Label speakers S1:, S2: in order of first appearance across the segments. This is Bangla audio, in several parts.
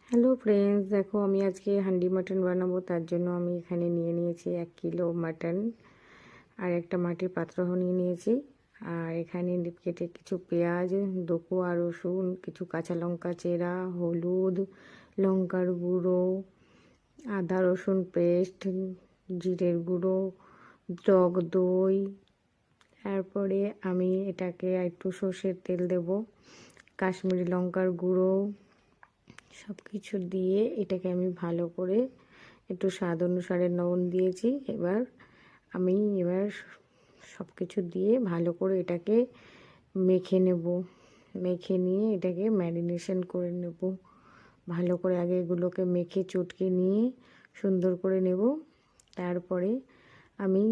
S1: হ্যালো ফ্রেন্ডস, দেখো আমি আজকে হান্ডি মাটন বানাবো। তার জন্য আমি এখানে নিয়ে নিয়েছি 1 কিলো মাটন আর একটা মাটির পাত্র নিয়ে নিয়েছি। আর এখানে কেটে কিছু পেঁয়াজ, কোয়া রসুন, কিছু কাঁচা লঙ্কা চেরা, হলুদ, লঙ্কার গুঁড়ো, আদা রসুন পেস্ট, জিরের গুঁড়ো, টক দই। তারপরে আমি এটাকে একটু সর্ষের তেল দেব, কাশ্মীরি লঙ্কার গুঁড়ো, সব কিছু দিয়ে এটাকে আমি ভালো করে একটু স্বাদ অনুসারে লবণ দিয়েছি। এবার সব কিছু দিয়ে ভালো করে এটাকে মেখে নেব। মেখে নিয়ে এটাকে ম্যারিনেশন করে নেব ভালো করে। আগে এগুলোকে মেখে চটকে নিয়ে সুন্দর করে নেব। তারপরে আমি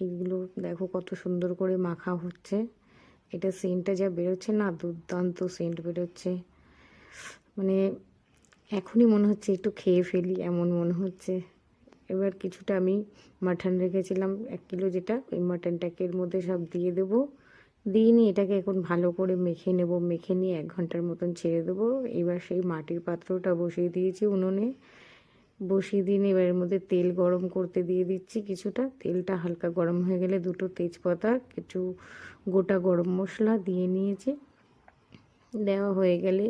S1: এইগুলো দেখো কত সুন্দর করে মাখা হচ্ছে। এটা সেন্টটা যা বেরোচ্ছে না, দুর্দান্ত সেন্ট বেরোচ্ছে। মানে এখনই মনে হচ্ছে একটু খেয়ে ফেলি এমন মনে হচ্ছে। এবার কিছুটা আমি মাটন রেখেছিলাম 1 কিলো, যেটা ওই মাটনটাকে এর মধ্যে সব দিয়ে দেবো। দিয়ে নিয়ে এটাকে এখন ভালো করে মেখে নেব। মেখে নিয়ে 1 ঘন্টার মতন ছেড়ে দেবো। এবার সেই মাটির পাত্রটা বসিয়ে দিয়েছি উনুনে। বসিয়ে দিয়ে এবার এর মধ্যে তেল গরম করতে দিয়ে দিচ্ছি কিছুটা। তেলটা হালকা গরম হয়ে গেলে 2টো তেজপাতা, কিছু গোটা গরম মশলা দিয়ে নিয়েছি। দেওয়া হয়ে গেলে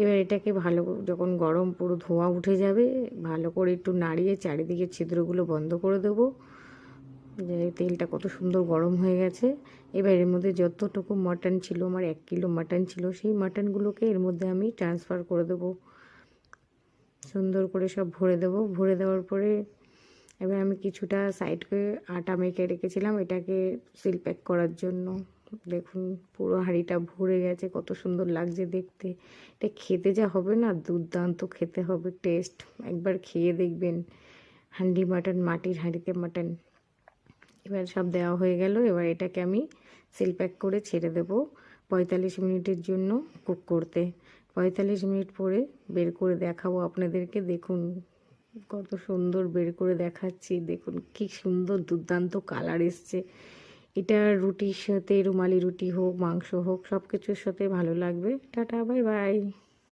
S1: এবার এটাকে ভালো, যখন গরম পুরো ধোঁয়া উঠে যাবে, ভালো করে একটু নাড়িয়ে চারিদিকে ছিদ্রগুলো বন্ধ করে দেবো। যে তেলটা কত সুন্দর গরম হয়ে গেছে। এবার এর মধ্যে যতটুকু মাটন ছিল, আমার 1 কিলো মাটন ছিল, সেই মাটনগুলোকে এর মধ্যে আমি ট্রান্সফার করে দেবো। সুন্দর করে সব ভরে দেবো। ভরে দেওয়ার পরে এবার আমি কিছুটা সাইড করে আটা মেখে রেখেছিলাম এটাকে সিল প্যাক করার জন্য। দেখুন পুরো হাঁড়িটা ভরে গেছে, কত সুন্দর লাগছে দেখতে। এটা খেতে যা হবে না, দুর্দান্ত খেতে হবে, টেস্ট। একবার খেয়ে দেখবেন হান্ডি মাটন, মাটির হাঁড়িতে মাটন। এবার সব দেওয়া হয়ে গেল। এবার এটাকে আমি সিল প্যাক করে ছেড়ে দেবো 45 মিনিটের জন্য কুক করতে। 45 মিনিট পরে বের করে দেখাবো আপনাদেরকে। দেখুন কত সুন্দর বের করে দেখাচ্ছি। দেখুন কি সুন্দর দুর্দান্ত কালার এসছে। এটা রুটির সাথে, রুমালি রুটি হোক, মাংস হোক, সব কিছুর সাথে ভালো লাগবে। Tata, bye bye.